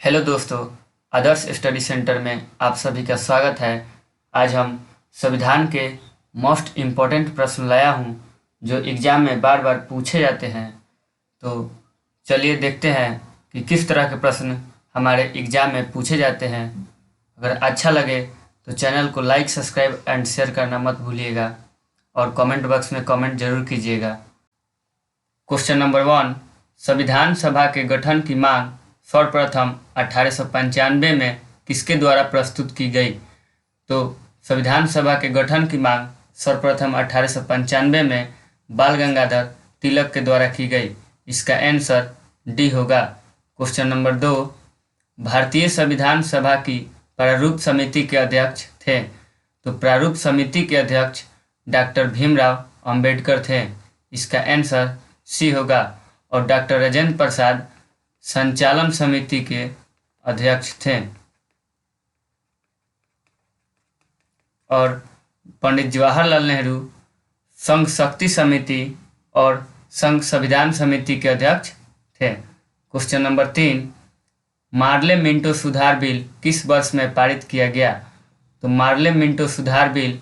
Hello दोस्तों, आदर्श study centre में आप सभी का स्वागत है। आज हम संविधान के मोस्ट इम्पोर्टेंट प्रश्न लाया हूँ जो एग्ज़ाम में बार बार पूछे जाते हैं। तो चलिए देखते हैं कि किस तरह के प्रश्न हमारे एग्ज़ाम में पूछे जाते हैं। अगर अच्छा लगे तो चैनल को लाइक, सब्सक्राइब एंड शेयर करना मत भूलिएगा और कमेंट बॉक्स में कमेंट जरूर कीजिएगा। क्वेश्चन नंबर 1, संविधान सभा के गठन की मांग सर्वप्रथम 1895 में किसके द्वारा प्रस्तुत की गई? तो संविधान सभा के गठन की मांग सर्वप्रथम 1895 में बाल गंगाधर तिलक के द्वारा की गई। इसका आंसर डी होगा। क्वेश्चन नंबर 2, भारतीय संविधान सभा की प्रारूप समिति के अध्यक्ष थे। तो प्रारूप समिति के अध्यक्ष डॉक्टर भीमराव अंबेडकर थे। इसका आंसर सी होगा। और डॉक्टर राजेंद्र प्रसाद संचालन समिति के अध्यक्ष थे। और पंडित जवाहरलाल नेहरू संघ शक्ति समिति और संघ संविधान समिति के अध्यक्ष थे। क्वेश्चन नंबर 3, मार्ले मिंटो सुधार बिल किस वर्ष में पारित किया गया? तो मार्ले मिंटो सुधार बिल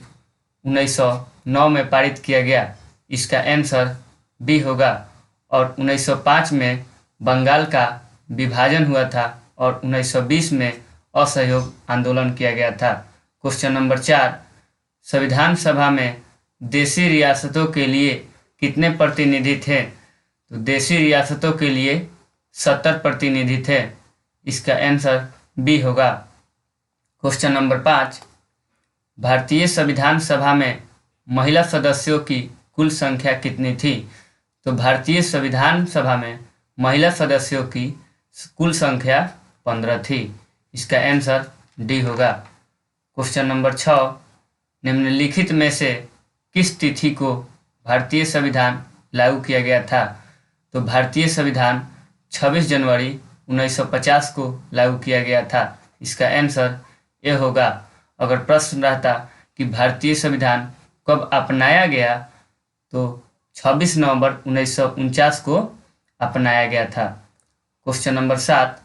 1909 में पारित किया गया। इसका आंसर बी होगा। और 1905 में बंगाल का विभाजन हुआ था और 1920 में असहयोग आंदोलन किया गया था। क्वेश्चन नंबर 4, संविधान सभा में देशी रियासतों के लिए कितने प्रतिनिधि थे? तो देशी रियासतों के लिए 70 प्रतिनिधि थे। इसका आंसर बी होगा। क्वेश्चन नंबर 5, भारतीय संविधान सभा में महिला सदस्यों की कुल संख्या कितनी थी? तो भारतीय संविधान सभा में महिला सदस्यों की कुल संख्या 15 थी। इसका आंसर डी होगा। क्वेश्चन नंबर 6, निम्नलिखित में से किस तिथि को भारतीय संविधान लागू किया गया था? तो भारतीय संविधान 26 जनवरी 1950 को लागू किया गया था। इसका आंसर ए होगा। अगर प्रश्न रहता कि भारतीय संविधान कब अपनाया गया तो 26 नवंबर 1949 को अपनाया गया था। क्वेश्चन नंबर 7,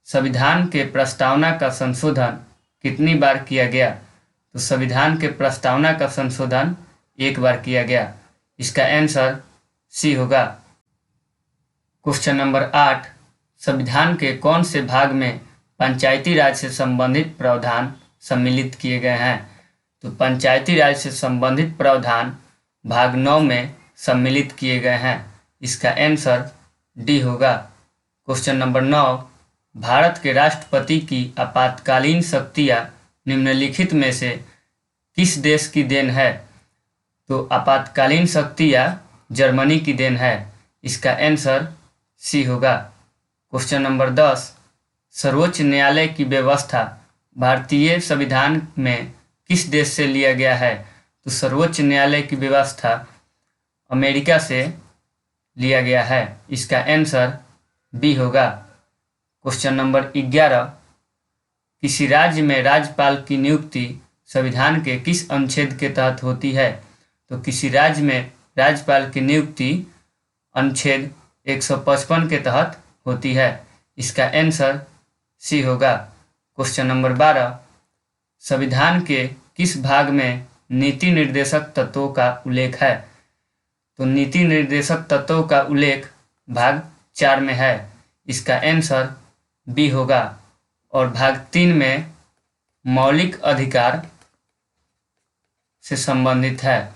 संविधान के प्रस्तावना का संशोधन कितनी बार किया गया? तो संविधान के प्रस्तावना का संशोधन एक बार किया गया। इसका आंसर सी होगा। क्वेश्चन नंबर 8, संविधान के कौन से भाग में पंचायती राज से संबंधित प्रावधान सम्मिलित किए गए हैं? तो पंचायती राज से संबंधित प्रावधान भाग 9 में सम्मिलित किए गए हैं। इसका आंसर डी होगा। क्वेश्चन नंबर 9, भारत के राष्ट्रपति की आपातकालीन शक्तियाँ निम्नलिखित में से किस देश की देन है? तो आपातकालीन शक्तियाँ जर्मनी की देन है। इसका आंसर सी होगा। क्वेश्चन नंबर 10, सर्वोच्च न्यायालय की व्यवस्था भारतीय संविधान में किस देश से लिया गया है? तो सर्वोच्च न्यायालय की व्यवस्था अमेरिका से लिया गया है। इसका आंसर बी होगा। क्वेश्चन नंबर 11, किसी राज्य में राज्यपाल की नियुक्ति संविधान के किस अनुच्छेद के तहत होती है? तो किसी राज्य में राज्यपाल की नियुक्ति अनुच्छेद 155 के तहत होती है। इसका आंसर सी होगा। क्वेश्चन नंबर 12, संविधान के किस भाग में नीति निर्देशक तत्वों का उल्लेख है? तो नीति निर्देशक तत्वों का उल्लेख भाग 4 में है। इसका आंसर बी होगा। और भाग 3 में मौलिक अधिकार से संबंधित है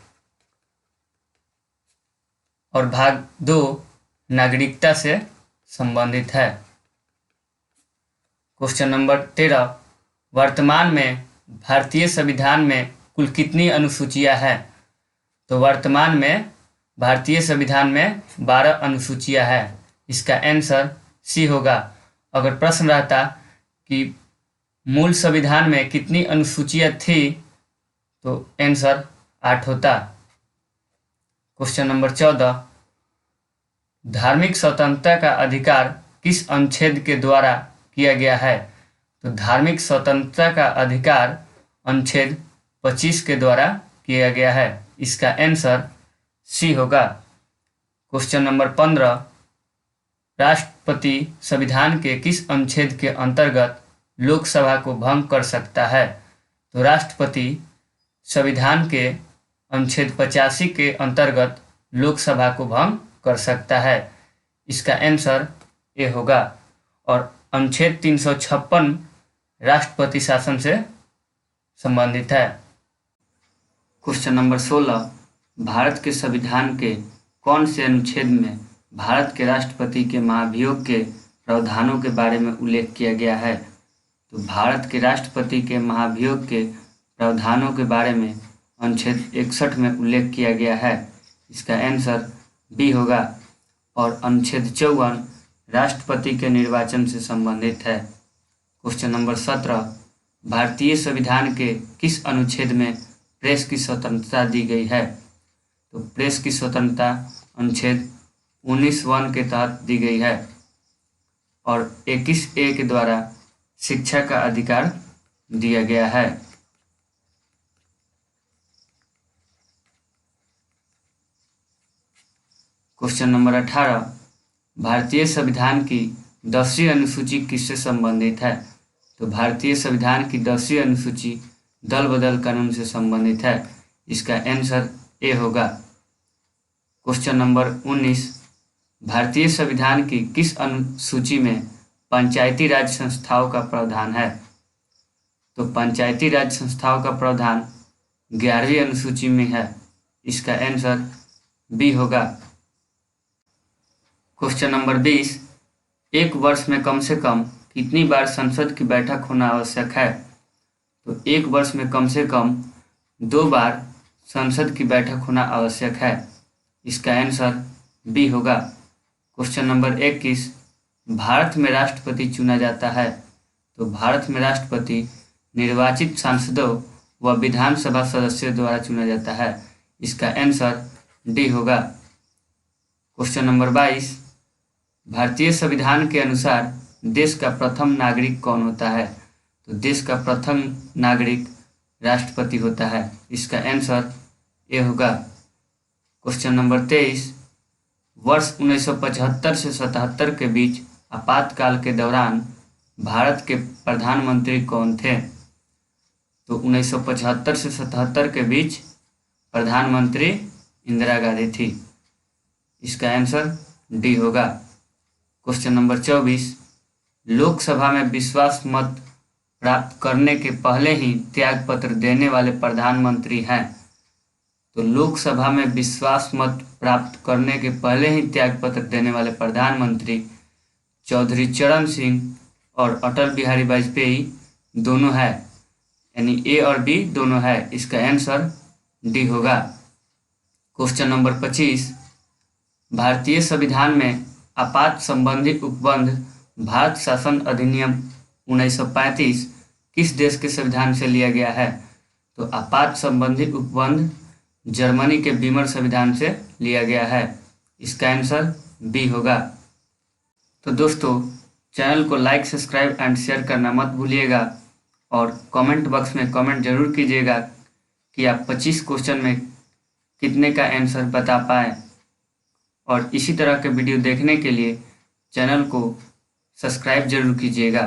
और भाग 2 नागरिकता से संबंधित है। क्वेश्चन नंबर 13, वर्तमान में भारतीय संविधान में कुल कितनी अनुसूचियां हैं? तो वर्तमान में भारतीय संविधान में 12 अनुसूचियां हैं। इसका आंसर सी होगा। अगर प्रश्न रहता कि मूल संविधान में कितनी अनुसूचियां थी तो आंसर 8 होता। क्वेश्चन नंबर 14, धार्मिक स्वतंत्रता का अधिकार किस अनुच्छेद के द्वारा किया गया है? तो धार्मिक स्वतंत्रता का अधिकार अनुच्छेद 25 के द्वारा किया गया है। इसका आंसर सी होगा। क्वेश्चन नंबर 15, राष्ट्रपति संविधान के किस अनुच्छेद के अंतर्गत लोकसभा को भंग कर सकता है? तो राष्ट्रपति संविधान के अनुच्छेद 85 के अंतर्गत लोकसभा को भंग कर सकता है। इसका आंसर ए होगा। और अनुच्छेद 356 राष्ट्रपति शासन से संबंधित है। क्वेश्चन नंबर 16, भारत के संविधान के कौन से अनुच्छेद में भारत के राष्ट्रपति के महाभियोग के प्रावधानों के बारे में उल्लेख किया गया है? तो भारत के राष्ट्रपति के महाभियोग के प्रावधानों के बारे में अनुच्छेद 61 में उल्लेख किया गया है। इसका आंसर बी होगा। और अनुच्छेद 54 राष्ट्रपति के निर्वाचन से संबंधित है। क्वेश्चन नंबर 17, भारतीय संविधान के किस अनुच्छेद में प्रेस की स्वतंत्रता दी गई है? तो प्रेस की स्वतंत्रता अनुच्छेद 19(1) के तहत दी गई है। और 21(a) के द्वारा शिक्षा का अधिकार दिया गया है। क्वेश्चन नंबर 18, भारतीय संविधान की 10वीं अनुसूची किससे संबंधित है? तो भारतीय संविधान की 10वीं अनुसूची दल बदल कानून से संबंधित है। इसका आंसर ए होगा। क्वेश्चन नंबर 19, भारतीय संविधान की किस अनुसूची में पंचायती राज संस्थाओं का प्रावधान है? तो पंचायती राज संस्थाओं का प्रावधान 11वीं अनुसूची में है। इसका आंसर बी होगा। क्वेश्चन नंबर 20, एक वर्ष में कम से कम कितनी बार संसद की बैठक होना आवश्यक है? तो एक वर्ष में कम से कम 2 बार संसद की बैठक होना आवश्यक है। इसका आंसर बी होगा। क्वेश्चन नंबर 21, भारत में राष्ट्रपति चुना जाता है? तो भारत में राष्ट्रपति निर्वाचित सांसदों व विधानसभा सदस्यों द्वारा चुना जाता है। इसका आंसर डी होगा। क्वेश्चन नंबर 22, भारतीय संविधान के अनुसार देश का प्रथम नागरिक कौन होता है? तो देश का प्रथम नागरिक राष्ट्रपति होता है। इसका आंसर ए होगा। क्वेश्चन नंबर 23, वर्ष 1975 से 77 के बीच आपातकाल के दौरान भारत के प्रधानमंत्री कौन थे? तो 1975 से 77 के बीच प्रधानमंत्री इंदिरा गांधी थी। इसका आंसर डी होगा। क्वेश्चन नंबर 24, लोकसभा में विश्वास मत प्राप्त करने के पहले ही त्यागपत्र देने वाले प्रधानमंत्री हैं? तो लोकसभा में विश्वास मत प्राप्त करने के पहले ही त्यागपत्र देने वाले प्रधानमंत्री चौधरी चरण सिंह और अटल बिहारी वाजपेयी दोनों है, यानी ए और बी दोनों है। इसका आंसर डी होगा। क्वेश्चन नंबर 25, भारतीय संविधान में आपात संबंधी उपबंध भारत शासन अधिनियम 1935 किस देश के संविधान से लिया गया है? तो आपात संबंधी उपबंध जर्मनी के वीमर संविधान से लिया गया है। इसका आंसर बी होगा। तो दोस्तों, चैनल को लाइक, सब्सक्राइब एंड शेयर करना मत भूलिएगा और कमेंट बॉक्स में कमेंट जरूर कीजिएगा कि आप 25 क्वेश्चन में कितने का आंसर बता पाए। और इसी तरह के वीडियो देखने के लिए चैनल को सब्सक्राइब जरूर कीजिएगा।